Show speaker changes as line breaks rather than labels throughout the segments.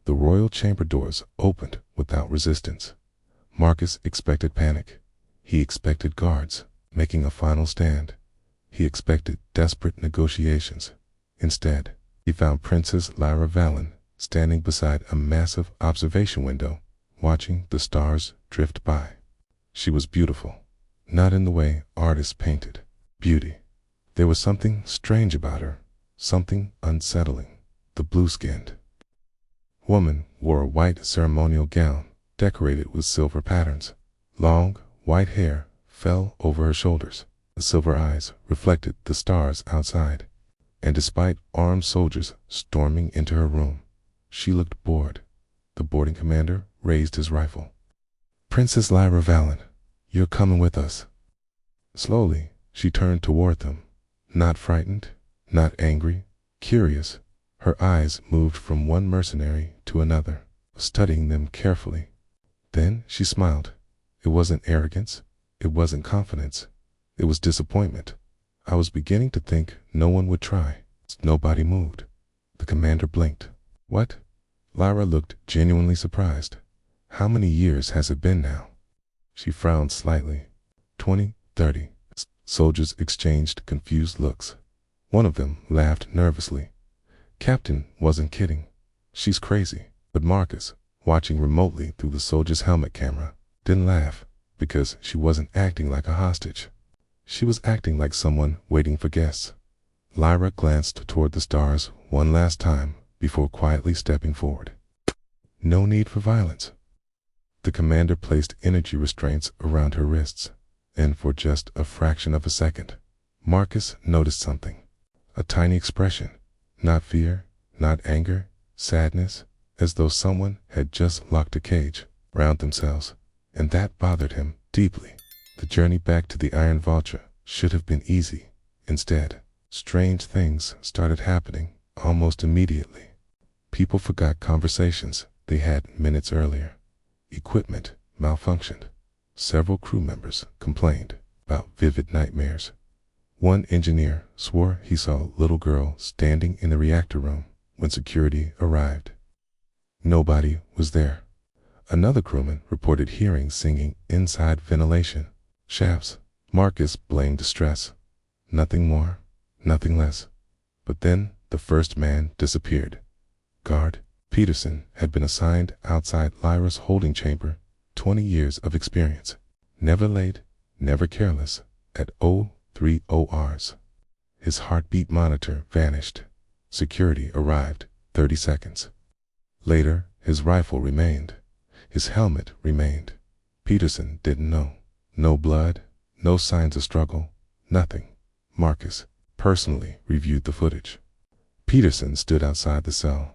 The royal chamber doors opened without resistance. Marcus expected panic. He expected guards making a final stand. He expected desperate negotiations. Instead, he found Princess Lyra standing beside a massive observation window, watching the stars drift by. She was beautiful, not in the way artists painted beauty. There was something strange about her, something unsettling. The blue-skinned woman wore a white ceremonial gown decorated with silver patterns. Long, white hair fell over her shoulders. The silver eyes reflected the stars outside. And despite armed soldiers storming into her room, she looked bored. The boarding commander raised his rifle. "Princess Lyra, you're coming with us." Slowly, she turned toward them. Not frightened, not angry, curious. Her eyes moved from one mercenary to another, studying them carefully. Then she smiled. It wasn't arrogance. It wasn't confidence. It was disappointment. I was beginning to think no one would try. Nobody moved. The commander blinked. "What?" Lyra looked genuinely surprised. "How many years has it been now?" She frowned slightly. 20, 30. Soldiers exchanged confused looks. One of them laughed nervously. Captain wasn't kidding. "She's crazy." But Marcus, watching remotely through the soldier's helmet camera, didn't laugh because she wasn't acting like a hostage. She was acting like someone waiting for guests. Lyra glanced toward the stars one last time before quietly stepping forward. "No need for violence." The commander placed energy restraints around her wrists, and for just a fraction of a second, Marcus noticed something. A tiny expression, not fear, not anger, sadness, as though someone had just locked a cage around themselves, and that bothered him deeply. The journey back to the Iron Vulture should have been easy. Instead, strange things started happening almost immediately. People forgot conversations they had minutes earlier. Equipment malfunctioned. Several crew members complained about vivid nightmares. One engineer swore he saw a little girl standing in the reactor room when security arrived. Nobody was there. Another crewman reported hearing singing inside ventilation shafts. Marcus blamed stress. Nothing more, nothing less. But then the first man disappeared. Guard Peterson had been assigned outside Lyra's holding chamber, 20 years of experience. Never late, never careless, at 03 ORs. His heartbeat monitor vanished. Security arrived 30 seconds. Later, his rifle remained. His helmet remained. Peterson didn't know. No blood, no signs of struggle, nothing. Marcus personally reviewed the footage. Peterson stood outside the cell.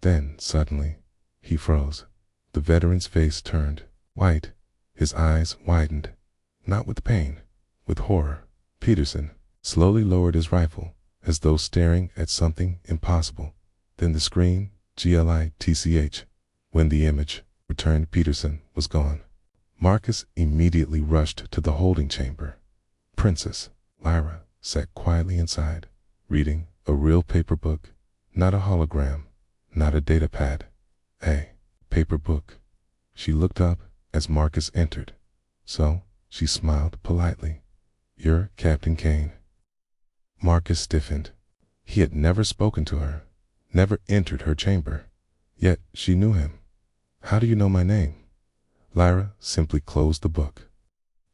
Then, suddenly, he froze. The veteran's face turned white. His eyes widened. Not with pain, with horror. Peterson slowly lowered his rifle, as though staring at something impossible. Then the screen, GLITCH. When the image returned, Peterson was gone. Marcus immediately rushed to the holding chamber. Princess Lyra sat quietly inside, reading a real paper book, not a hologram, not a data pad. A paper book. She looked up as Marcus entered. So she smiled politely. "You're Captain Kane." Marcus stiffened. He had never spoken to her, never entered her chamber. Yet she knew him. "How do you know my name?" Lyra simply closed the book.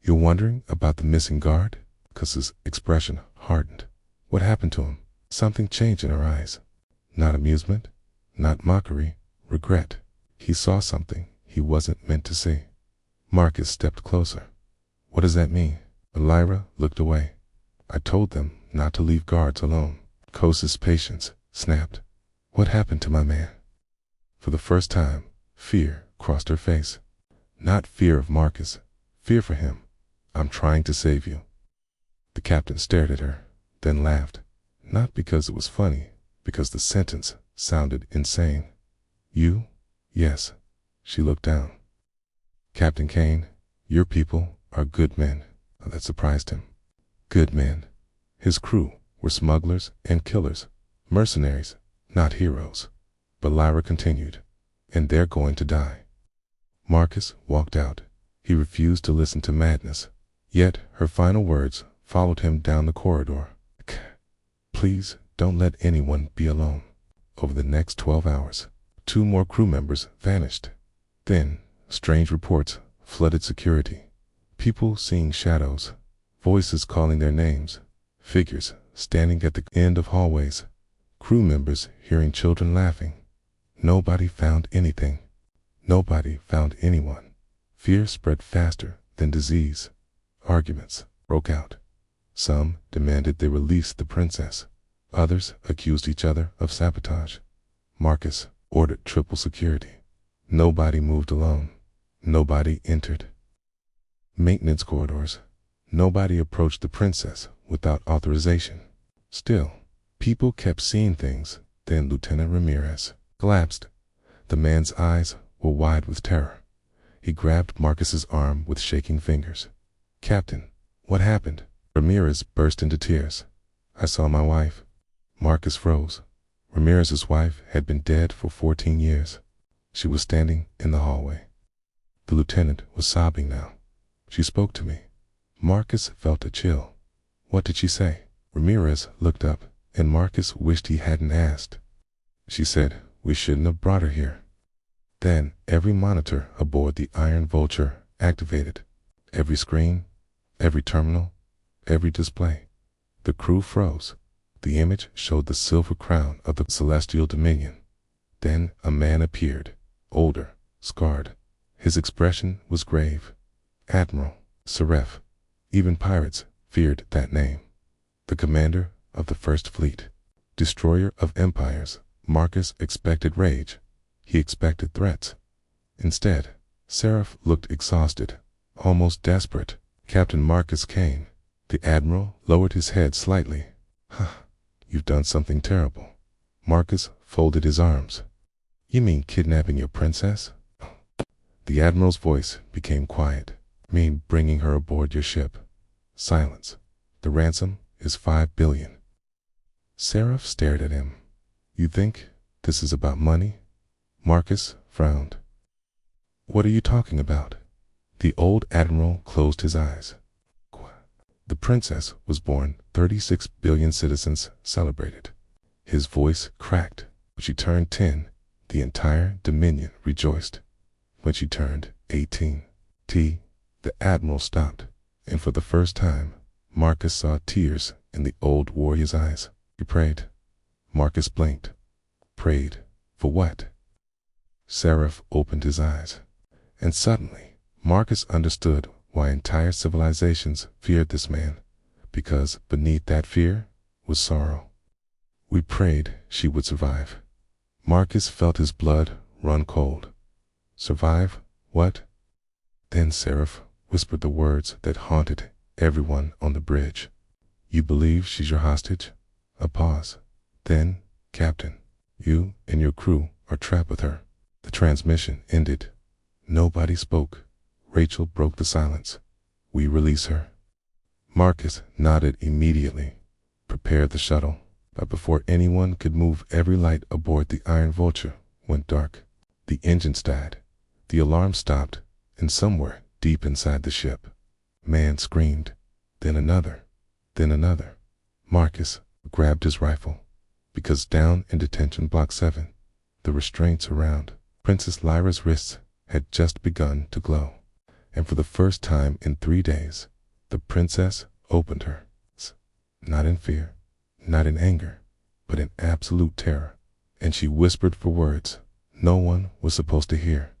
"You're wondering about the missing guard?" Marcus's expression hardened. What happened to him? Something changed in her eyes. Not amusement, not mockery, regret. He saw something he wasn't meant to see. Marcus stepped closer. "What does that mean?" Lyra looked away. "I told them not to leave guards alone." Marcus's patience snapped. "What happened to my man?" For the first time, fear crossed her face. Not fear of Marcus, fear for him. "I'm trying to save you." The captain stared at her, then laughed. Not because it was funny, because the sentence sounded insane. "You?" "Yes." She looked down. "Captain Kane, your people are good men." That surprised him. Good men. His crew were smugglers and killers, mercenaries, not heroes. But Lyra continued. and they're going to die. Marcus walked out. He refused to listen to madness. Yet her final words followed him down the corridor. Please don't let anyone be alone. Over the next 12 hours, 2 more crew members vanished. Then, strange reports flooded security. People seeing shadows, voices calling their names, figures standing at the end of hallways, crew members hearing children laughing. Nobody found anything. Nobody found anyone. Fear spread faster than disease. Arguments broke out. Some demanded they release the princess. Others accused each other of sabotage. Marcus ordered triple security. Nobody moved alone. Nobody entered maintenance corridors. Nobody approached the princess without authorization. Still, people kept seeing things. Then Lieutenant Ramirez collapsed. The man's eyes were wide with terror. He grabbed Marcus's arm with shaking fingers. Captain, what happened? Ramirez burst into tears. I saw my wife. Marcus froze. Ramirez's wife had been dead for 14 years. She was standing in the hallway. The lieutenant was sobbing now. She spoke to me. Marcus felt a chill. What did she say? Ramirez looked up, and Marcus wished he hadn't asked. She said, we shouldn't have brought her here. Then every monitor aboard the Iron Vulture activated. Every screen, every terminal, every display. The crew froze. The image showed the silver crown of the Celestial Dominion. Then a man appeared, older, scarred. His expression was grave. Admiral Seraph. Even pirates feared that name. The commander of the First Fleet. Destroyer of empires. Marcus expected rage. He expected threats. Instead, Seraph looked exhausted, almost desperate. Captain Marcus Kane. The admiral lowered his head slightly. You've done something terrible. Marcus folded his arms. You mean kidnapping your princess? The admiral's voice became quiet. Mean bringing her aboard your ship. Silence. The ransom is 5 billion. Seraph stared at him. You think this is about money? Marcus frowned. What are you talking about? The old admiral closed his eyes. The princess was born. 36 billion citizens celebrated. His voice cracked. When she turned 10, the entire Dominion rejoiced. When she turned 18, the admiral stopped, and for the first time, Marcus saw tears in the old warrior's eyes. He prayed. Marcus blinked. Prayed for what? Seraph opened his eyes, and suddenly, Marcus understood why entire civilizations feared this man, because beneath that fear was sorrow. We prayed she would survive. Marcus felt his blood run cold. Survive? What? Then Seraph whispered the words that haunted everyone on the bridge. You believe she's your hostage? A pause. Then, Captain, you and your crew are trapped with her. The transmission ended. Nobody spoke. Rachel broke the silence. We release her. Marcus nodded immediately. Prepared the shuttle. But before anyone could move, every light aboard the Iron Vulture went dark. The engines died. The alarm stopped, and somewhere deep inside the ship, man screamed. Then another. Then another. Marcus grabbed his rifle, because down in detention block 7, the restraints around Princess Lyra's wrists had just begun to glow. And for the first time in 3 days, the princess opened her. Not in fear, not in anger, but in absolute terror. And she whispered for words no one was supposed to hear.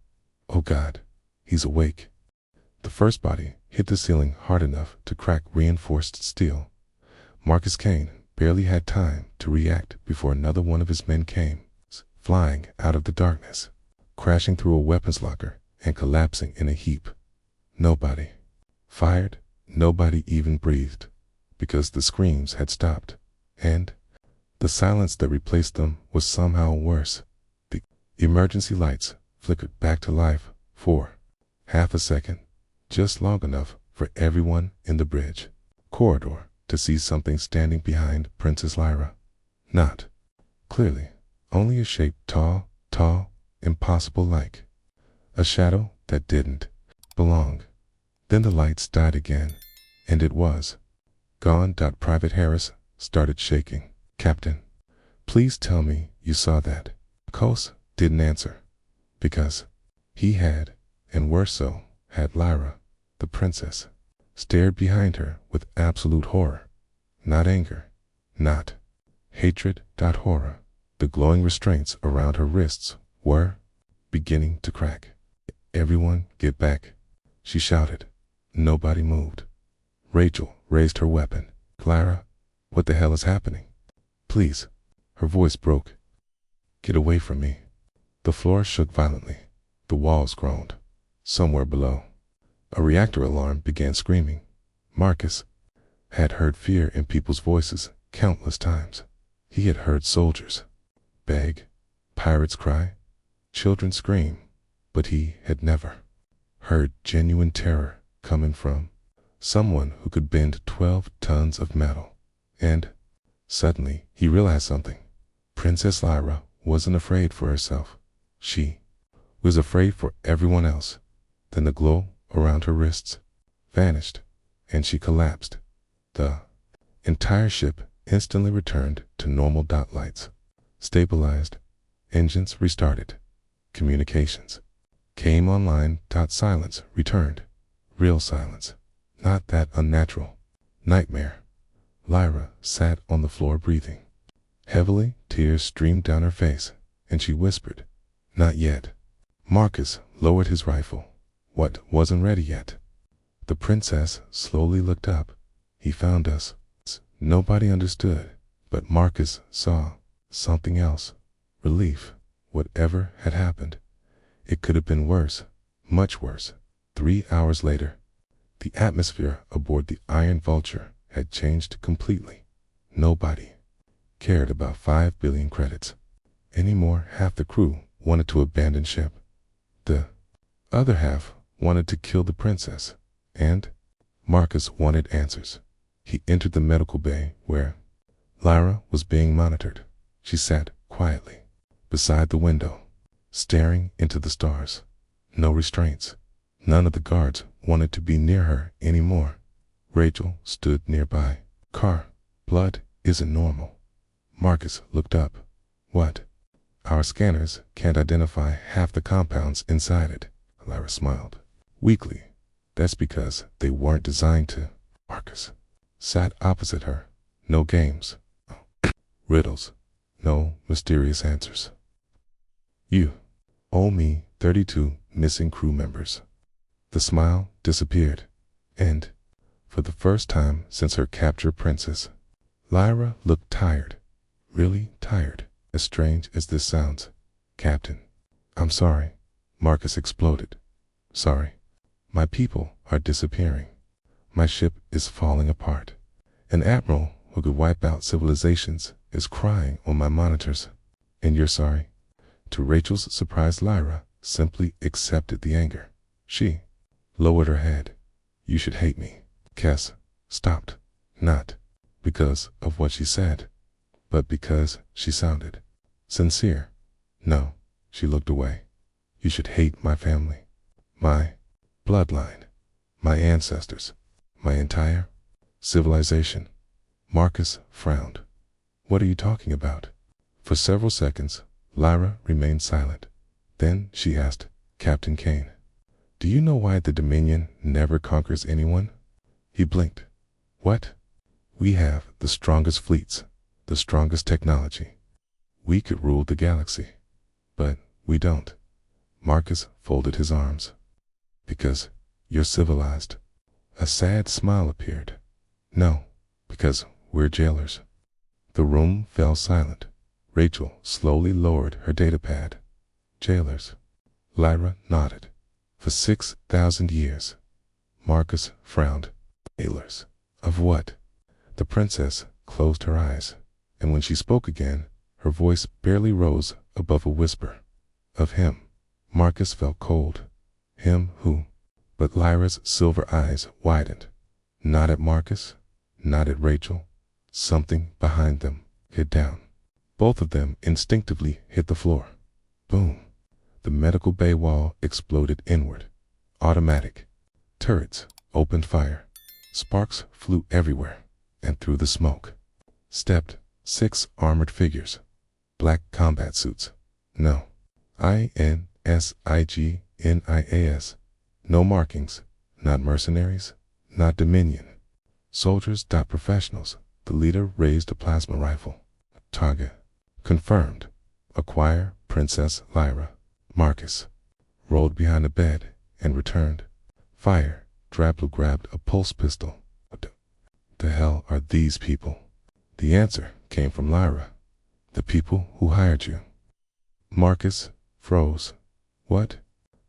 Oh God, he's awake. The first body hit the ceiling hard enough to crack reinforced steel. Marcus Kane barely had time to react before another one of his men came, flying out of the darkness, crashing through a weapons locker and collapsing in a heap. Nobody fired, nobody even breathed, because the screams had stopped, and the silence that replaced them was somehow worse. The emergency lights flickered back to life for half a second, just long enough for everyone in the bridge corridor to see something standing behind Princess Lyra. Not clearly, only a shape tall, impossible, like a shadow that didn't belong. Then the lights died again, and it was gone. Private Harris started shaking. Captain, please tell me you saw that. Marcus didn't answer, because he had, and worse so, had Lyra, the princess, stared behind her with absolute horror. Not anger, not hatred. Horror. The glowing restraints around her wrists were beginning to crack. Everyone get back, she shouted. Nobody moved. Rachel raised her weapon. Lyra, what the hell is happening? Please. Her voice broke. Get away from me. The floor shook violently. The walls groaned. Somewhere below, a reactor alarm began screaming. Marcus had heard fear in people's voices countless times. He had heard soldiers beg, pirates cry, children scream, but he had never heard genuine terror coming from someone who could bend 12 tons of metal. And suddenly he realized something. Princess Lyra wasn't afraid for herself. She was afraid for everyone else. Then the glow around her wrists vanished, and she collapsed. The entire ship instantly returned to normal. Lights stabilized, engines restarted, communications came online. Silence returned. Real silence, not that unnatural nightmare. Lyra sat on the floor breathing heavily. Tears streamed down her face, and she whispered, "Not yet." Marcus lowered his rifle. What wasn't ready yet? The princess slowly looked up. He found us. Nobody understood, but Marcus saw something else. Relief. Whatever had happened, it could have been worse, much worse. 3 hours later, the atmosphere aboard the Iron Vulture had changed completely. Nobody cared about 5 billion credits anymore. Half the crew wanted to abandon ship. The other half wanted to kill the princess, and Marcus wanted answers. He entered the medical bay where Lyra was being monitored. She sat quietly beside the window, staring into the stars. No restraints. None of the guards wanted to be near her anymore. Rachel stood nearby. Car, blood isn't normal. Marcus looked up. What? Our scanners can't identify half the compounds inside it. Lyra smiled weakly. That's because they weren't designed to. Marcus sat opposite her. No games. Riddles. No mysterious answers. You owe me 32 missing crew members. The smile disappeared, and for the first time since her capture, Princess Lyra looked tired. Really tired. As strange as this sounds, Captain. I'm sorry. Marcus exploded. Sorry. My people are disappearing. My ship is falling apart. An admiral who could wipe out civilizations is crying on my monitors. And you're sorry? To Rachel's surprise, Lyra simply accepted the anger. She lowered her head. You should hate me. Cass stopped. Not because of what she said, but because she sounded sincere. No, she looked away. You should hate my family, my bloodline, my ancestors, my entire civilization. Marcus frowned. What are you talking about? For several seconds, Lyra remained silent. Then she asked, Captain Kane, do you know why the Dominion never conquers anyone? He blinked. What? We have the strongest fleets, the strongest technology. We could rule the galaxy, but we don't. Marcus folded his arms. Because you're civilized. A sad smile appeared. No, because we're jailers. The room fell silent. Rachel slowly lowered her datapad. Jailers. Lyra nodded. For 6,000 years. Marcus frowned. Jailers. Of what? The princess closed her eyes, and when she spoke again, her voice barely rose above a whisper. Of him. Marcus felt cold. Him who? But Lyra's silver eyes widened. Not at Marcus, not at Rachel. Something behind them hit down. Both of them instinctively hit the floor. Boom. The medical bay wall exploded inward. Automatic. Turrets opened fire. Sparks flew everywhere, and through the smoke stepped 6 armored figures. Black combat suits. No. INSIGNIAS. No markings. Not mercenaries. Not Dominion. Soldiers. Professionals. The leader raised a plasma rifle. Target confirmed. Acquire Princess Lyra. Marcus rolled behind the bed and returned. Fire. Drablu grabbed a pulse pistol. What the hell are these people? The answer came from Lyra. The people who hired you. Marcus froze. What?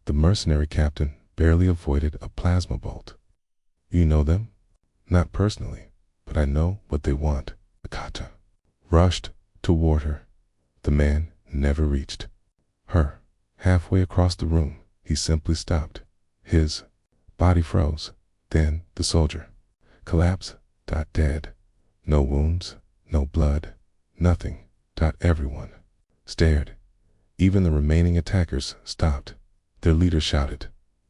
The mercenary captain barely avoided a plasma bolt. You know them? Not personally, but I know what they want. Akata rushed toward her. The man never reached her. Halfway across the room, he simply stopped. His body froze. Then the soldier collapsed. Dead. No wounds, no blood, nothing. Everyone stared. Even the remaining attackers stopped. Their leader shouted,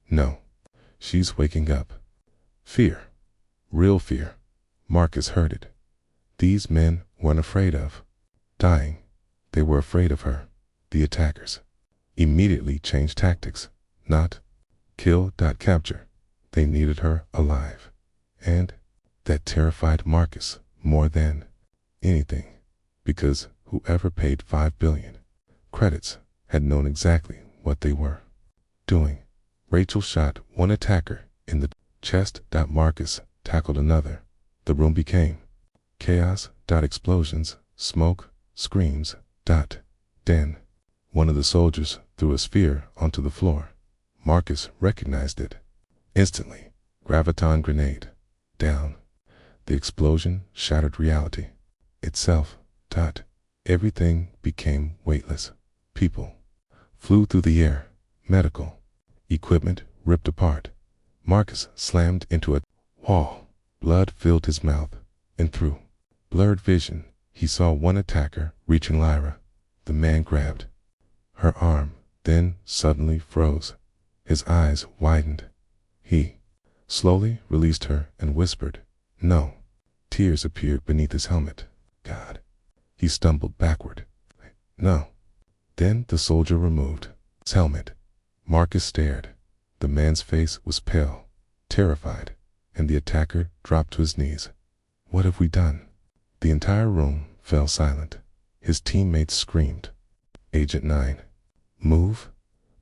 "No, she's waking up." Fear. Real fear. Marcus heard it. These men weren't afraid of dying. They were afraid of her. The attackers immediately changed tactics. Not kill. Capture. They needed her alive. And that terrified Marcus more than anything, because whoever paid 5 billion credits had known exactly what they were doing. Rachel shot one attacker in the chest. Marcus tackled another. The room became chaos. Explosions, smoke, screams. Then one of the soldiers threw a sphere onto the floor. Marcus recognized it instantly. Graviton grenade. Down. The explosion shattered reality itself. Everything became weightless. People flew through the air. Medical equipment ripped apart. Marcus slammed into a wall. Blood filled his mouth, and through blurred vision, he saw one attacker reaching Lyra. The man grabbed her arm, then suddenly froze. His eyes widened. He slowly released her and whispered, "No." Tears appeared beneath his helmet. God. He stumbled backward. "No." Then the soldier removed his helmet. Marcus stared. The man's face was pale, terrified, and the attacker dropped to his knees. What have we done? The entire room fell silent. His teammates screamed. Agent 9. Move?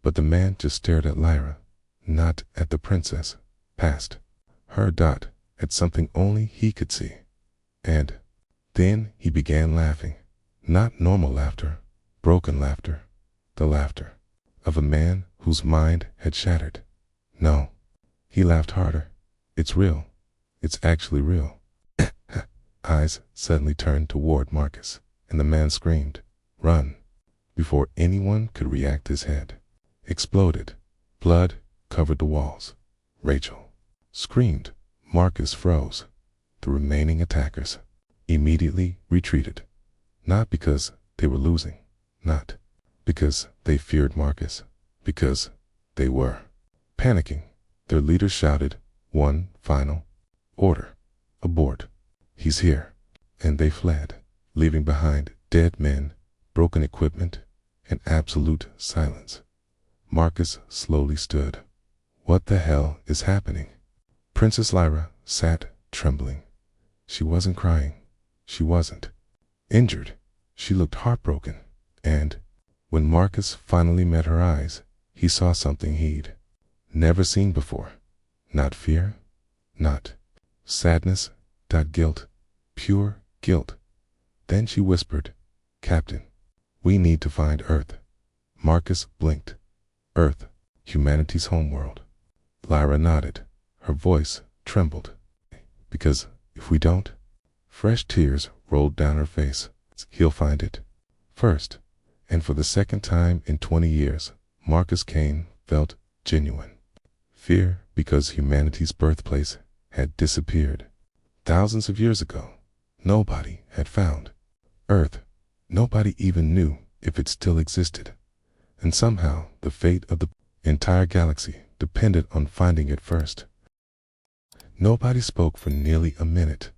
But the man just stared at Lyra, not at the princess. Past her. At something only he could see. And then he began laughing. Not normal laughter, broken laughter. The laughter of a man whose mind had shattered. No. He laughed harder. It's real. It's actually real. Eyes suddenly turned toward Marcus, and the man screamed, "Run!" Before anyone could react, his head exploded. Blood covered the walls. Rachel screamed. Marcus froze. The remaining attackers immediately retreated. Not because they were losing. Not because they feared Marcus. Because they were panicking. Their leader shouted one final order. Abort. He's here. And they fled, leaving behind dead men, broken equipment, and absolute silence. Marcus slowly stood. What the hell is happening? Princess Lyra sat, trembling. She wasn't crying. She wasn't injured. She looked heartbroken. And when Marcus finally met her eyes, he saw something he'd never seen before. Not fear, not sadness, guilt, pure guilt. Then she whispered, "Captain, we need to find Earth." Marcus blinked. Earth, humanity's homeworld. Lyra nodded. Her voice trembled. Because if we don't, fresh tears rolled down her face. He'll find it. First, and for the second time in 20 years, Marcus Kane felt genuine fear because humanity's birthplace had disappeared. Thousands of years ago, nobody had found Earth. Nobody even knew if it still existed. And somehow the fate of the entire galaxy depended on finding it first. Nobody spoke for nearly a minute.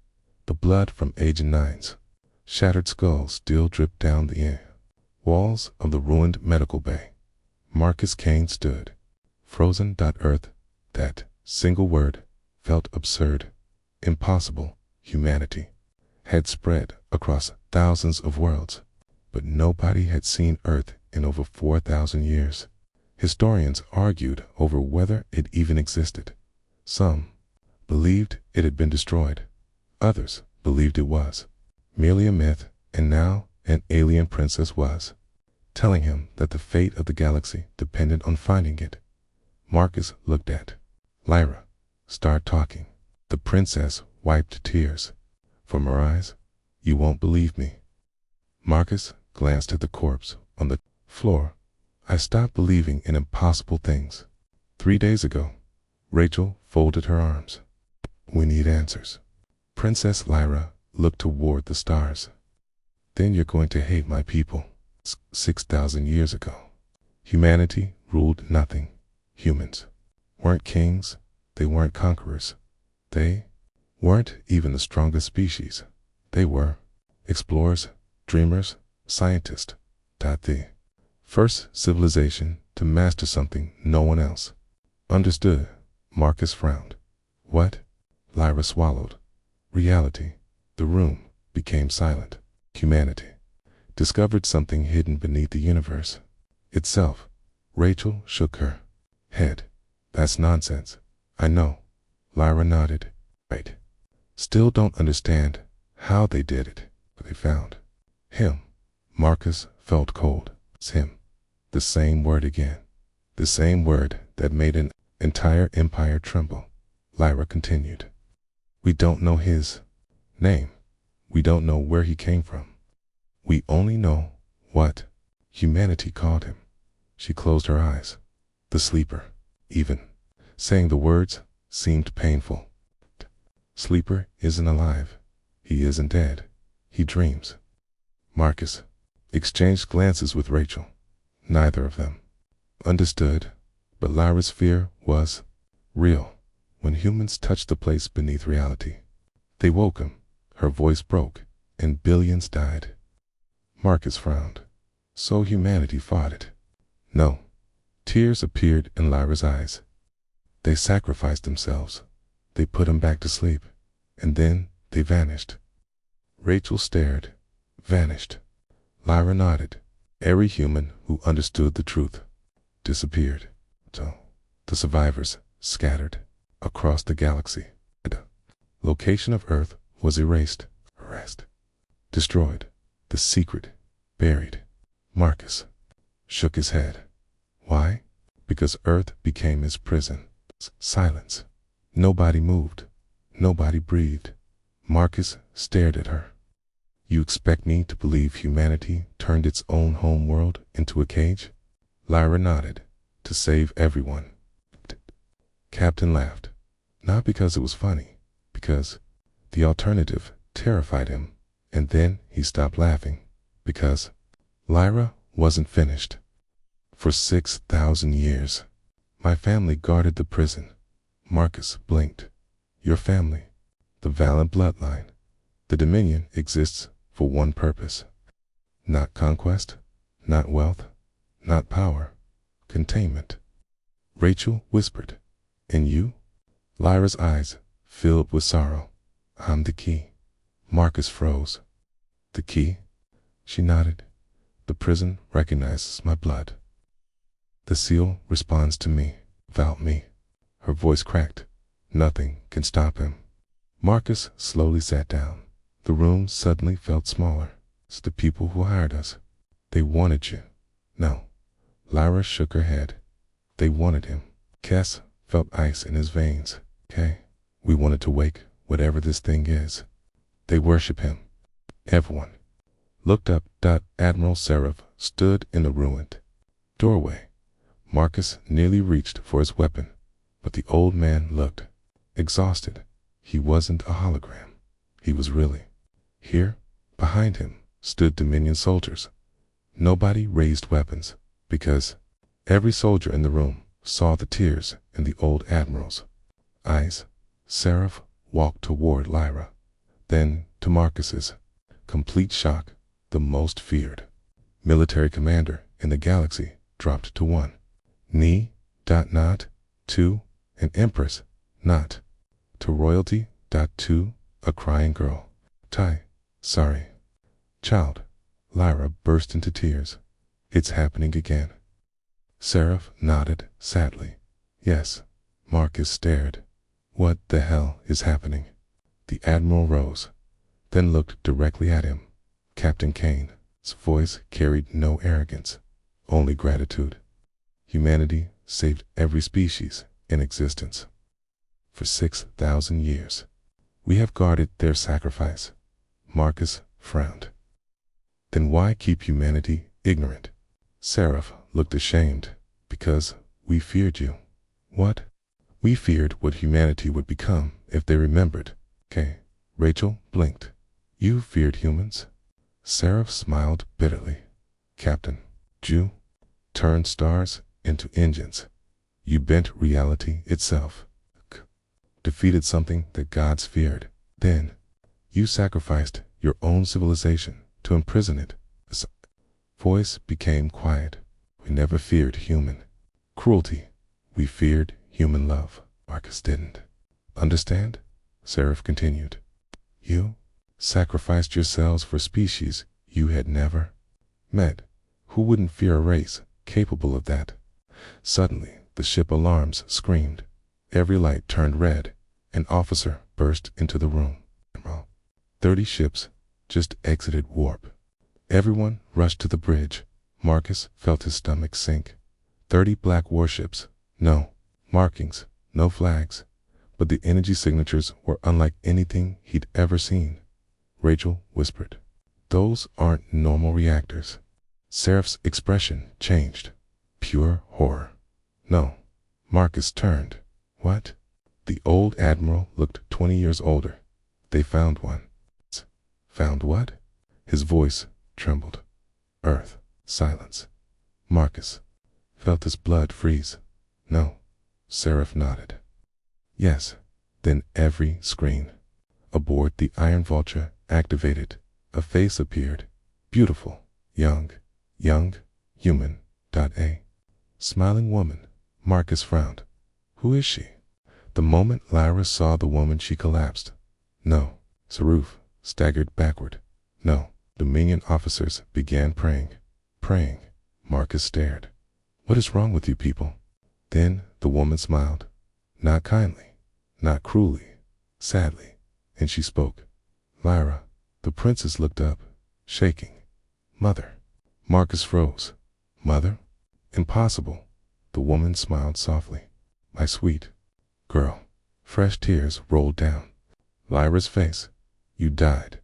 The blood from Agent 9's shattered skull still dripped down the walls of the ruined medical bay. Marcus Kane stood, frozen. Earth, that single word, felt absurd, impossible. Humanity had spread across thousands of worlds, but nobody had seen Earth in over 4,000 years. Historians argued over whether it even existed. Some believed it had been destroyed. Others believed it was merely a myth, and now an alien princess was telling him that the fate of the galaxy depended on finding it. Marcus looked at Lyra, started talking. The princess wiped tears from her eyes. "You won't believe me." Marcus glanced at the corpse on the floor. "I stopped believing in impossible things 3 days ago." Rachel folded her arms. "We need answers." Princess Lyra looked toward the stars. "Then you're going to hate my people." 6,000 years ago, humanity ruled nothing. Humans weren't kings. They weren't conquerors. They weren't even the strongest species. They were explorers, dreamers, scientists. The first civilization to master something no one else understood. Marcus frowned. "What?" Lyra swallowed. "Reality." The room became silent. Humanity discovered something hidden beneath the universe itself. Rachel shook her head. "That's nonsense." "I know." Lyra nodded. "Right. Still don't understand how they did it. They found him." Marcus felt cold. "It's him." The same word again. The same word that made an entire empire tremble. Lyra continued. "We don't know his name. We don't know where he came from. We only know what humanity called him." She closed her eyes. "The sleeper." Even saying the words seemed painful. "Sleeper isn't alive. He isn't dead. He dreams." Marcus exchanged glances with Rachel. Neither of them understood, but Lyra's fear was real. When humans touched the place beneath reality, they woke him. Her voice broke, and billions died. Marcus frowned. "So humanity fought it?" "No." Tears appeared in Lyra's eyes. "They sacrificed themselves. They put him back to sleep, and then they vanished." Rachel stared. "Vanished." Lyra nodded. "Every human who understood the truth disappeared. So the survivors scattered across the galaxy. The location of Earth was erased, destroyed. The secret buried." Marcus shook his head. "Why?" "Because Earth became his prison." Silence. Nobody moved. Nobody breathed. Marcus stared at her. "You expect me to believe humanity turned its own homeworld into a cage?" Lyra nodded. "To save everyone." Captain laughed. Not because it was funny, because the alternative terrified him. And then he stopped laughing, because Lyra wasn't finished. "For 6,000 years, my family guarded the prison." Marcus blinked. "Your family, the Valiant bloodline. The Dominion exists for one purpose. Not conquest, not wealth, not power. Containment." Rachel whispered. "And you?" Lyra's eyes filled with sorrow. "I'm the key." Marcus froze. "The key?" She nodded. "The prison recognizes my blood. The seal responds to me. Without me." Her voice cracked. "Nothing can stop him." Marcus slowly sat down. The room suddenly felt smaller. "It's the people who hired us. They wanted you." "No." Lyra shook her head. "They wanted him." Cass felt ice in his veins. "Okay. We wanted to wake whatever this thing is. They worship him." Everyone looked up. Admiral Seraph stood in the ruined doorway. Marcus nearly reached for his weapon, but the old man looked exhausted. He wasn't a hologram. He was really here. Behind him stood Dominion soldiers. Nobody raised weapons, because every soldier in the room saw the tears in the old admiral's eyes. Seraph walked toward Lyra, then to Marcus's complete shock. The most feared military commander in the galaxy dropped to one knee, not to an empress, not to royalty, to a crying girl. Sorry, child. Lyra burst into tears. It's happening again. Seraph nodded sadly. Yes. Marcus stared. What the hell is happening? The admiral rose, then looked directly at him. Captain Kane's voice carried no arrogance, only gratitude. Humanity saved every species in existence. For 6,000 years, we have guarded their sacrifice. Marcus frowned. Then why keep humanity ignorant? Seraph looked ashamed. Because we feared you. What? We feared what humanity would become if they remembered. Rachel blinked. You feared humans? Seraph smiled bitterly. Captain, you turned stars into engines. You bent reality itself. Defeated something that gods feared. Then, you sacrificed your own civilization to imprison it. His voice became quiet. We never feared human cruelty. We feared human love. Marcus didn't understand. Seraph continued. You sacrificed yourselves for species you had never met. Who wouldn't fear a race capable of that? Suddenly, the ship alarms screamed. Every light turned red. An officer burst into the room. 30 ships just exited warp. Everyone rushed to the bridge. Marcus felt his stomach sink. 30 black warships. No markings, no flags, but the energy signatures were unlike anything he'd ever seen. Rachel whispered, "Those aren't normal reactors." Seraph's expression changed. Pure horror. No. Marcus turned. What? The old admiral looked 20 years older. They found one. Found what? His voice trembled. Earth. Silence. Marcus felt his blood freeze. No. Seraph nodded. Yes. Then every screen aboard the Iron Vulture activated. A face appeared. Beautiful. Young, human. A smiling woman. Marcus frowned. Who is she? The moment Lyra saw the woman, she collapsed. No. Seraph staggered backward. No. Dominion officers began praying. Marcus stared. What is wrong with you people? Then the woman smiled. Not kindly, not cruelly, sadly, and she spoke. Lyra. The princess looked up, shaking. Mother. Marcus froze. Mother? Impossible. The woman smiled softly. My sweet girl. Fresh tears rolled down Lyra's face. You died.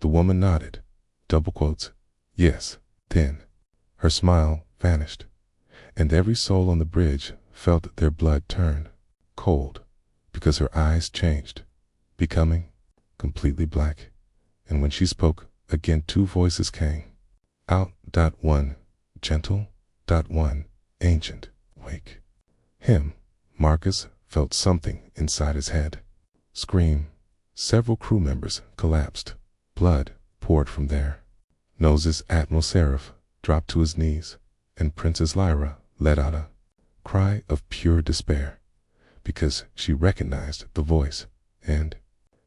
The woman nodded. Double quotes. Yes. Then her smile vanished, and every soul on the bridge felt their blood turn cold, because her eyes changed, becoming completely black. And when she spoke, again 2 voices came out. One gentle, one ancient. Wake him. Marcus felt something inside his head. Scream. Several crew members collapsed. Blood poured from their noses. Admiral Seraph dropped to his knees, and Princess Lyra let out a cry of pure despair, because she recognized the voice, and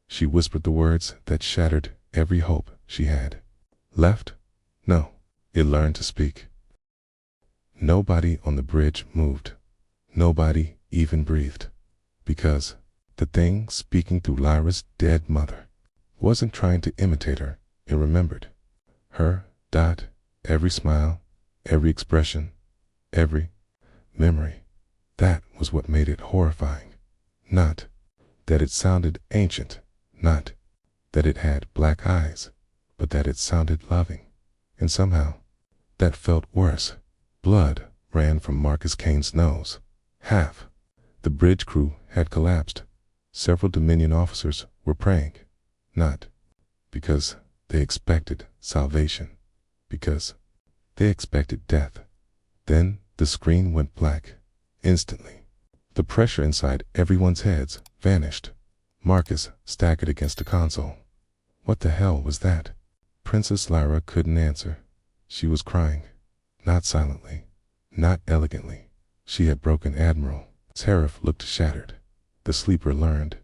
she whispered the words that shattered every hope she had left. No, it learned to speak. Nobody on the bridge moved. Nobody even breathed, because the thing speaking through Lyra's dead mother wasn't trying to imitate her. It remembered her. Every smile, every expression, every memory. That was what made it horrifying. Not that it sounded ancient, not that it had black eyes, but that it sounded loving. And somehow, that felt worse. Blood ran from Marcus Kane's nose. Half the bridge crew had collapsed. Several Dominion officers were praying, not because they expected salvation, because they expected death. Then the screen went black. Instantly. The pressure inside everyone's heads vanished. Marcus staggered against the console. What the hell was that? Princess Lyra couldn't answer. She was crying. Not silently. Not elegantly. She had broken Admiral. Seraph looked shattered. The sleeper learned.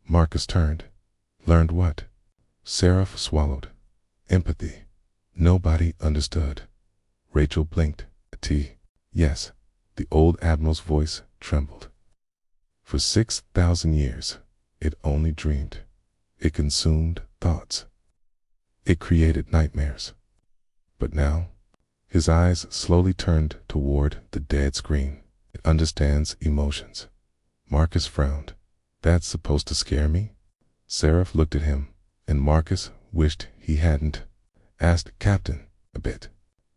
Marcus turned. Learned what? Seraph swallowed. Empathy. Nobody understood. Rachel blinked. Yes. The old Admiral's voice trembled. For 6,000 years, it only dreamed. It consumed thoughts. It created nightmares. But now, his eyes slowly turned toward the dead screen. It understands emotions. Marcus frowned. That's supposed to scare me? Seraph looked at him, and Marcus wished he hadn't. Asked Captain a bit.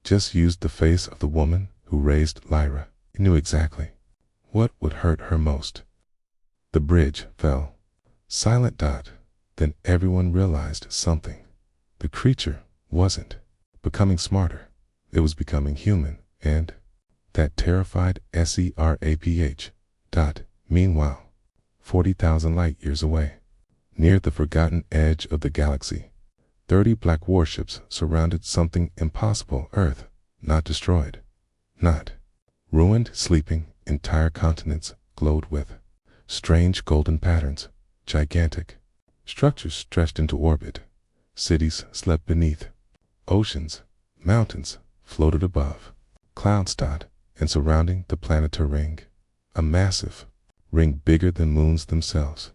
Just used the face of the woman who raised Lyra. He knew exactly what would hurt her most. The bridge fell. Silent. Then everyone realized something. The creature wasn't becoming smarter. It was becoming human, and that terrified SERAPH. Meanwhile, 40,000 light years away, near the forgotten edge of the galaxy, 30 black warships surrounded something impossible. Earth, not destroyed, not ruined, sleeping. Entire continents glowed with strange golden patterns. Gigantic structures stretched into orbit. Cities slept beneath. Oceans, mountains floated above. Clouds and surrounding the planetary ring. A massive ring bigger than moons themselves.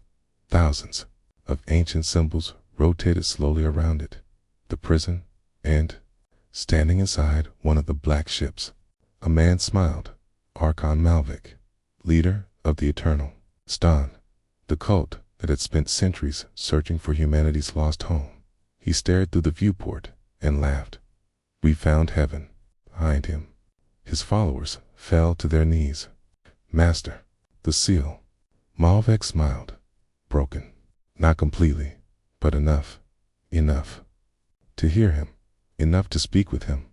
Thousands of ancient symbols rotated slowly around it. The prison, and standing inside one of the black ships, a man smiled. Archon Malvik, leader of the Eternal Stan, the cult that had spent centuries searching for humanity's lost home. He stared through the viewport and laughed. We found heaven. Behind him, his followers fell to their knees. Master, the seal. Malvik smiled. Broken. Not completely, but enough. Enough to hear him. Enough to speak with him.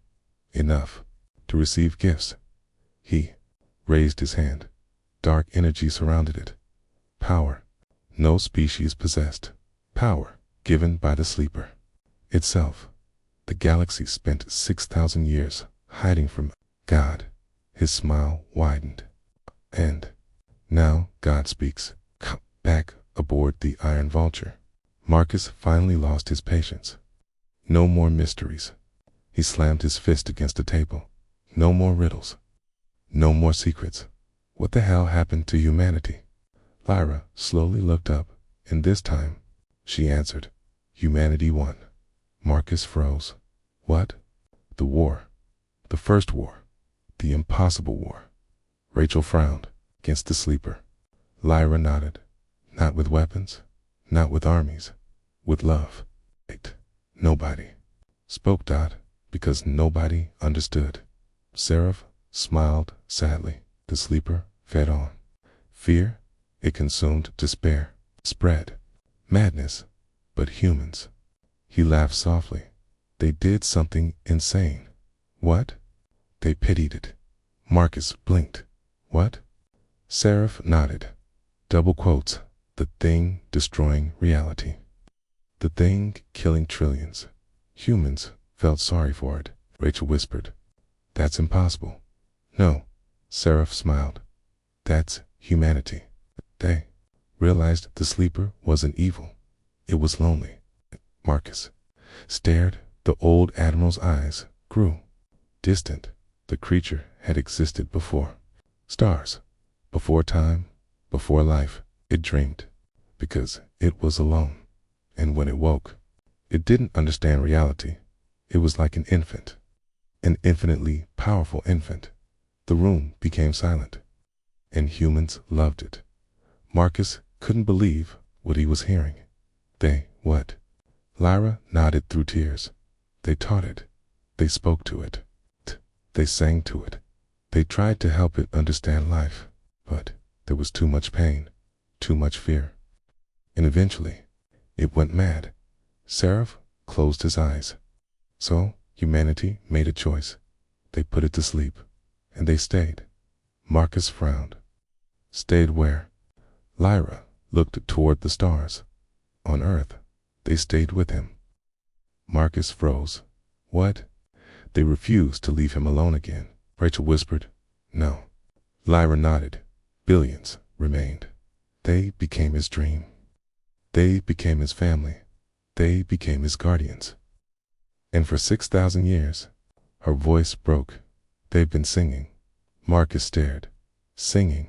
Enough to receive gifts. He raised his hand. Dark energy surrounded it. Power no species possessed. Power given by the sleeper itself. The galaxy spent 6,000 years hiding from God. His smile widened. And now God speaks. Come back aboard the Iron Vulture. Marcus finally lost his patience. No more mysteries. He slammed his fist against the table. No more riddles. No more secrets. What the hell happened to humanity? Lyra slowly looked up, and this time, she answered, humanity won. Marcus froze. What? The war. The first war. The impossible war. Rachel frowned against the sleeper. Lyra nodded. Not with weapons. Not with armies. With love. Nobody spoke. Because nobody understood. Seraph smiled sadly. The sleeper fed on. Fear, it consumed. Despair spread. Madness, but humans. He laughed softly. They did something insane. What? They pitied it. Marcus blinked. What? Seraph nodded. Double quotes. The thing destroying reality. The thing killing trillions. Humans felt sorry for it. Rachel whispered. That's impossible. No. Seraph smiled. That's humanity. They realized the sleeper wasn't evil. It was lonely. Marcus stared. The old Admiral's eyes grew distant. The creature had existed before stars, before time, before life. It dreamed because it was alone. And when it woke, it didn't understand reality. It was like an infant, an infinitely powerful infant. The room became silent, and humans loved it. Marcus couldn't believe what he was hearing. What? Lyra nodded through tears. They taught it. They spoke to it. They sang to it. They tried to help it understand life, but there was too much pain, too much fear. And eventually, it went mad. Seraph closed his eyes. So humanity made a choice. They put it to sleep. And they stayed. Marcus frowned. Stayed where? Lyra looked toward the stars. On Earth. They stayed with him. Marcus froze. What? They refused to leave him alone again. Rachel whispered, No. Lyra nodded. Billions remained. They became his dream. They became his family. They became his guardians. And for 6,000 years, her voice broke. They've been singing. Marcus stared. Singing.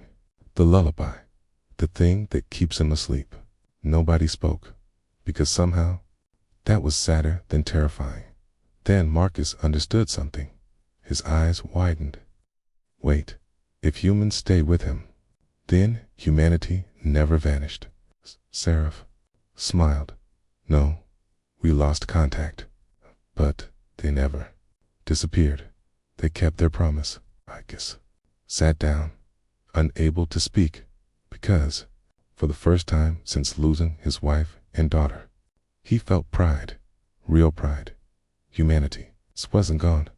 The lullaby. The thing that keeps him asleep. Nobody spoke. Because somehow, that was sadder than terrifying. Then Marcus understood something. His eyes widened. Wait. If humans stayed with him, then humanity never vanished. Seraph smiled. No, we lost contact. But they never disappeared. They kept their promise. Marcus sat down, unable to speak, because, for the first time since losing his wife and daughter, he felt pride, real pride. Humanity wasn't gone.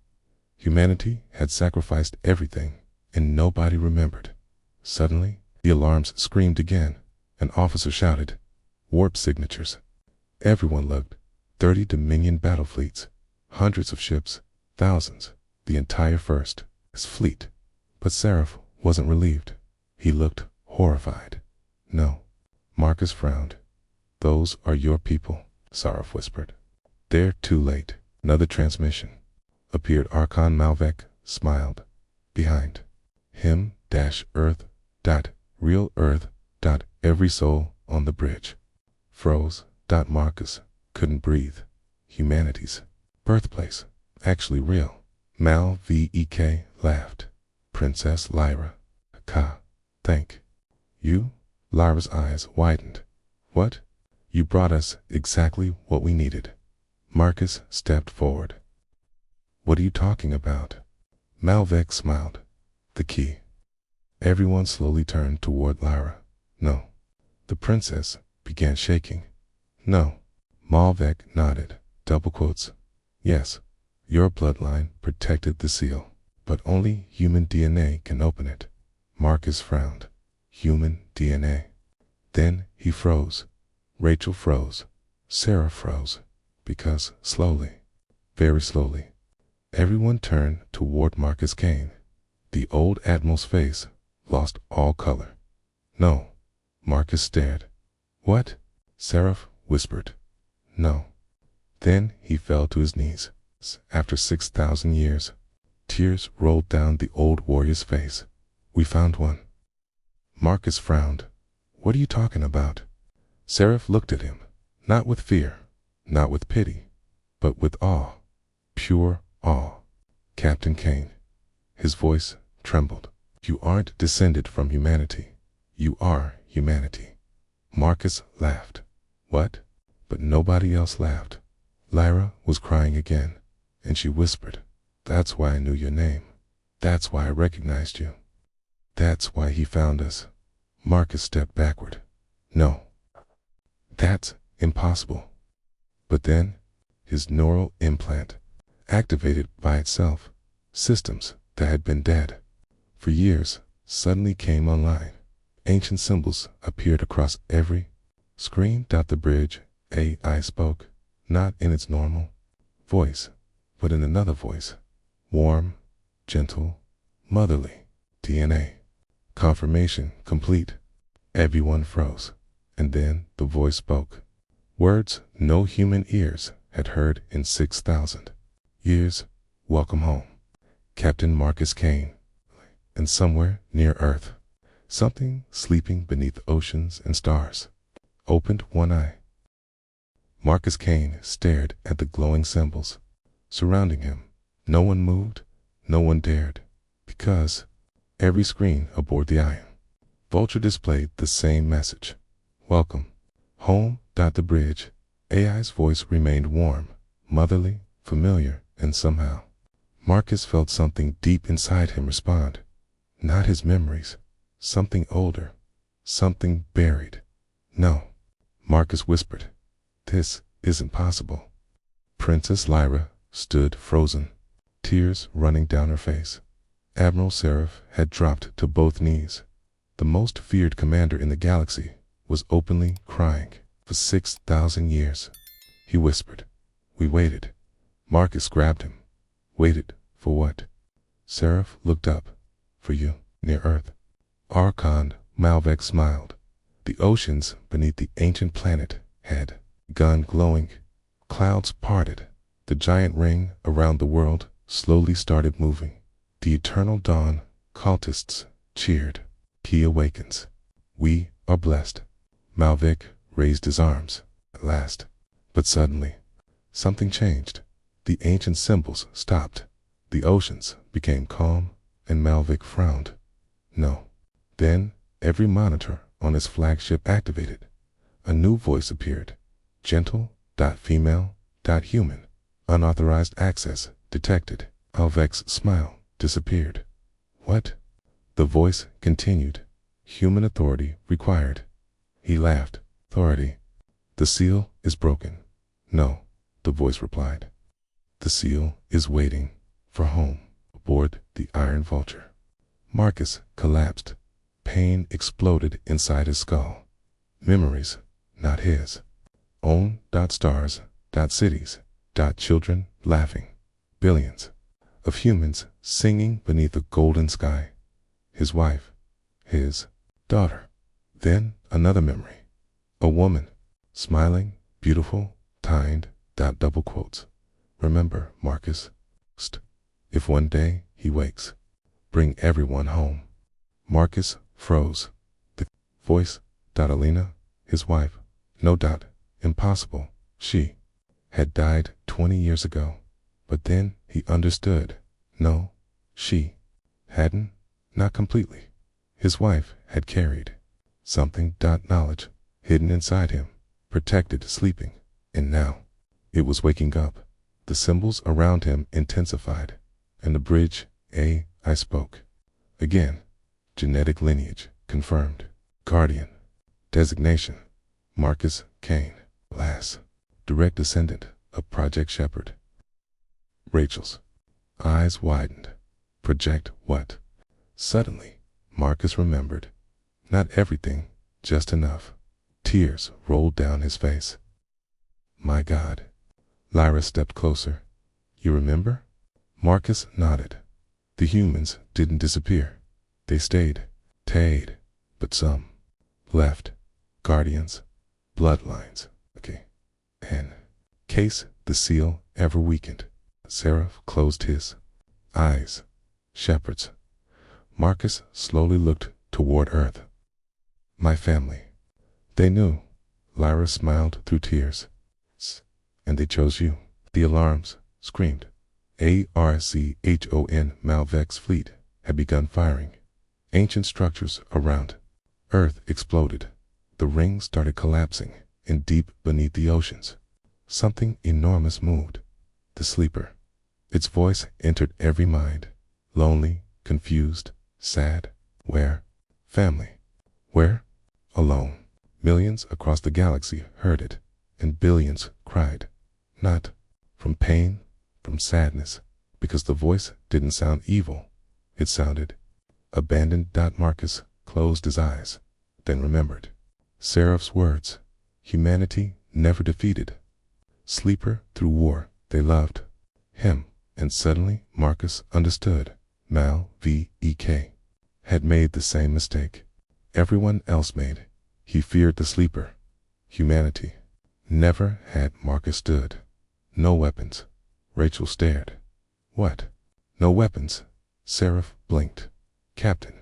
Humanity had sacrificed everything, and nobody remembered. Suddenly, the alarms screamed again. An officer shouted, Warp signatures. Everyone looked. 30 Dominion battle fleets, hundreds of ships, thousands, the entire First Fleet. But Seraph wasn't relieved. He looked horrified. No. Marcus frowned. Those are your people, Seraph whispered. They're too late. Another transmission. Appeared Archon Malvec, smiled. Behind him, Earth, real Earth, every soul on the bridge. Froze, Marcus, couldn't breathe. Humanity's birthplace, actually real. Mal Vek laughed. Princess Lyra. Thank you? Lyra's eyes widened. What? You brought us exactly what we needed. Marcus stepped forward. What are you talking about? Malvec smiled. The key. Everyone slowly turned toward Lyra. No. The princess began shaking. No. Malvec nodded. Double quotes. Yes. Your bloodline protected the seal, but only human DNA can open it. Marcus frowned. Human DNA. Then he froze. Rachel froze. Sarah froze. Because slowly, very slowly, everyone turned toward Marcus Kane. The old admiral's face lost all color. No. Marcus stared. What? Seraph whispered. No. Then he fell to his knees. After 6,000 years, tears rolled down the old warrior's face. We found one. Marcus frowned. What are you talking about? Seraph looked at him, not with fear, not with pity, but with awe. Pure awe. Captain Kane. His voice trembled. You aren't descended from humanity. You are humanity. Marcus laughed. What? But nobody else laughed. Lyra was crying again, and she whispered, That's why I knew your name. That's why I recognized you. That's why he found us. Marcus stepped backward. No. That's impossible. But then, his neural implant activated by itself. Systems that had been dead for years suddenly came online. Ancient symbols appeared across every screen. The bridge, AI spoke, not in its normal voice, but in another voice. Warm, gentle, motherly. DNA. Confirmation complete. Everyone froze. And then the voice spoke. Words no human ears had heard in 6,000 years. Welcome home, Captain Marcus Kane. And somewhere near Earth, something sleeping beneath oceans and stars opened one eye. Marcus Kane stared at the glowing symbols surrounding him. No one moved, no one dared, because every screen aboard the Iron Vulture displayed the same message. Welcome home. The bridge. AI's voice remained warm, motherly, familiar, and somehow Marcus felt something deep inside him respond. Not his memories. Something older. Something buried. No. Marcus whispered. This isn't possible. Princess Lyra stood frozen, tears running down her face. Admiral Seraph had dropped to both knees. The most feared commander in the galaxy was openly crying. For 6,000 years, he whispered. We waited. Marcus grabbed him. Waited for what? Seraph looked up. For you, near Earth. Archon Malvek smiled. The oceans beneath the ancient planet had begun glowing. Clouds parted. The giant ring around the world slowly started moving. The eternal dawn, cultists cheered. He awakens. We are blessed. Malvik raised his arms, at last. But suddenly, something changed. The ancient symbols stopped. The oceans became calm, and Malvik frowned. No. Then, every monitor on his flagship activated. A new voice appeared. Gentle.female.human. Unauthorized access detected. Malvik's smile disappeared. What? The voice continued. Human authority required. He laughed. Authority. The seal is broken. No, the voice replied. The seal is waiting for home aboard the Iron Vulture. Marcus collapsed. Pain exploded inside his skull. Memories, not his. Own.stars.cities. Children laughing. Billions of humans singing beneath a golden sky. His wife. His daughter. Then another memory. A woman. Smiling, beautiful, kind. Double quotes. Remember, Marcus. If one day he wakes, bring everyone home. Marcus froze. The voice. Alina, his wife. No doubt. Impossible. She had died 20 years ago. But then he understood. No, she hadn't. Not completely. His wife had carried something. Knowledge hidden inside him, protected, sleeping, and now it was waking up. The symbols around him intensified, and the bridge. I spoke. Again. Genetic lineage confirmed. Guardian. Designation. Marcus Kane. Last. Direct descendant of Project Shepherd. Rachel's eyes widened. Project what? Suddenly, Marcus remembered. Not everything, just enough. Tears rolled down his face. My God. Lyra stepped closer. You remember? Marcus nodded. The humans didn't disappear. They stayed. But some left. Guardians. Bloodlines. Okay. In case the seal ever weakened. Seraph closed his eyes. Shepherds. Marcus slowly looked toward Earth. My family. They knew. Lyra smiled through tears. And they chose you. The alarms screamed. Archon Malvek's fleet had begun firing. Ancient structures around Earth exploded. The ring started collapsing, and deep beneath the oceans, something enormous moved. The sleeper. Its voice entered every mind. Lonely, confused, sad. Where? Family. Where? Alone. Millions across the galaxy heard it, and billions cried. Not from pain, from sadness, because the voice didn't sound evil. It sounded abandoned. Marcus closed his eyes, then remembered Seraph's words. Humanity never defeated. Sleeper through war, they loved him, and suddenly Marcus understood. Malvek had made the same mistake everyone else made. He feared the sleeper. Humanity never had Marcus stood. No weapons. Rachel stared. What? No weapons? Seraph blinked. Captain.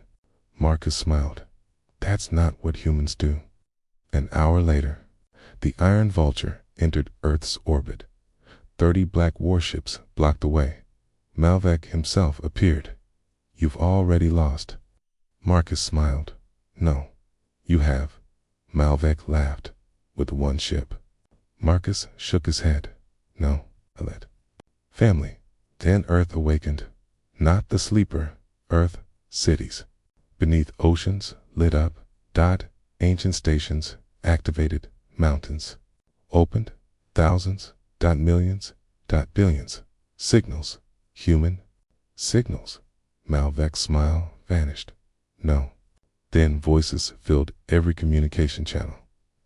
Marcus smiled. That's not what humans do. An hour later, the Iron Vulture entered Earth's orbit. 30 black warships blocked the way. Malvek himself appeared. You've already lost. Marcus smiled. No, you have. Malvek laughed. With one ship. Marcus shook his head. No, Alet. Family. Then Earth awakened. Not the sleeper. Earth, cities. Beneath oceans, lit up. Ancient stations, activated. Mountains. Opened. Thousands. Millions. Billions. Signals. Human. Signals. Malvec's smile vanished. No. Then voices filled every communication channel.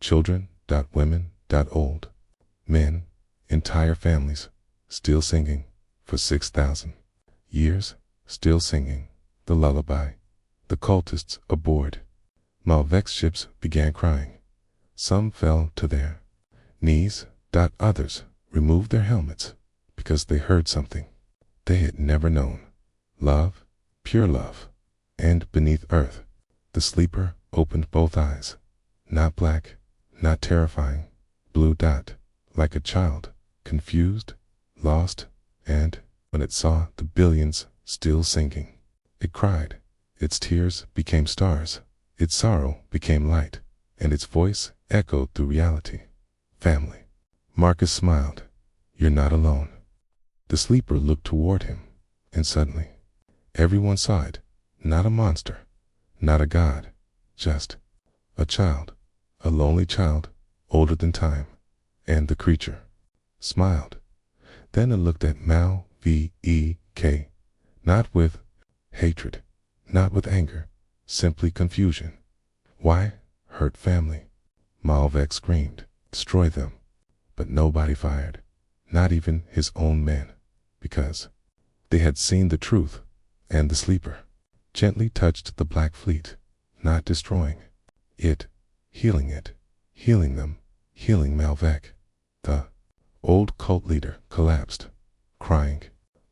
Children, women, old. Men, entire families, still singing for 6,000 years, still singing the lullaby. The cultists aboard Malvec's ships began crying. Some fell to their knees, others removed their helmets because they heard something they had never known. Love, pure love. And beneath earth, the sleeper opened both eyes. Not black, not terrifying, blue, like a child, confused, lost, and when it saw the billions still sinking, it cried. Its tears became stars, its sorrow became light, and its voice echoed through reality. Family. Marcus smiled. You're not alone. The sleeper looked toward him, and suddenly, everyone saw it. Not a monster, not a god, just a child, a lonely child, older than time. And the creature smiled. Then it looked at Malvek, not with hatred, not with anger, simply confusion. Why hurt family? Malvec screamed, destroy them. But nobody fired, not even his own men, because they had seen the truth. And the sleeper gently touched the black fleet, not destroying it, healing them, healing Malvec. The old cult leader collapsed, crying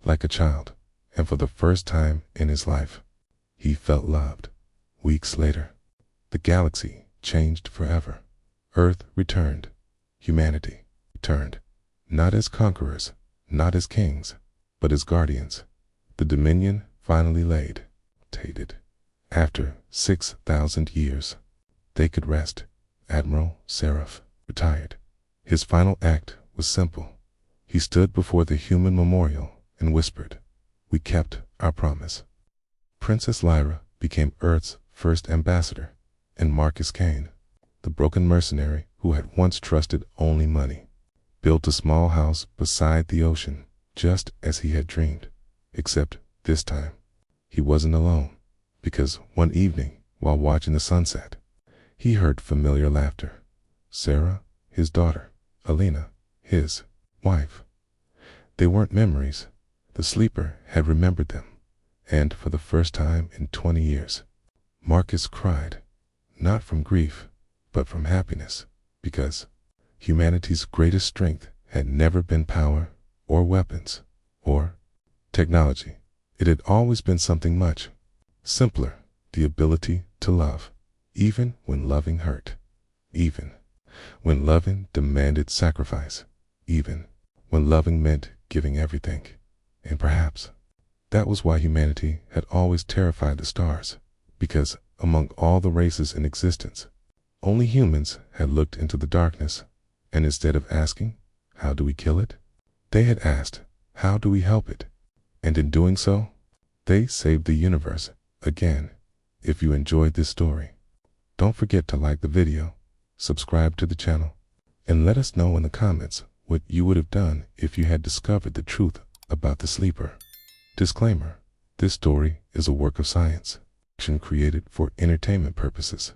like a child, and for the first time in his life, he felt loved. Weeks later, the galaxy changed forever. Earth returned. Humanity returned, not as conquerors, not as kings, but as guardians. The dominion finally laid. After 6,000 years, they could rest. Admiral Seraph retired. His final act was simple. He stood before the human memorial and whispered, we kept our promise. Princess Lyra became Earth's first ambassador, and Marcus Kane, the broken mercenary who had once trusted only money, built a small house beside the ocean, just as he had dreamed. Except this time, he wasn't alone, because one evening, while watching the sunset, he heard familiar laughter. Sarah, his daughter, Alina, his wife. They weren't memories. The sleeper had remembered them, and for the first time in 20 years, Marcus cried, not from grief, but from happiness, because humanity's greatest strength had never been power, or weapons, or technology. It had always been something much simpler, the ability to love, even when loving hurt, even when loving demanded sacrifice, even when loving meant giving everything. And perhaps that was why humanity had always terrified the stars, because among all the races in existence, only humans had looked into the darkness, and instead of asking, how do we kill it? They had asked, how do we help it? And in doing so, they saved the universe again. If you enjoyed this story, don't forget to like the video, subscribe to the channel, and let us know in the comments what you would have done if you had discovered the truth about the sleeper. Disclaimer: this story is a work of science, fiction created for entertainment purposes.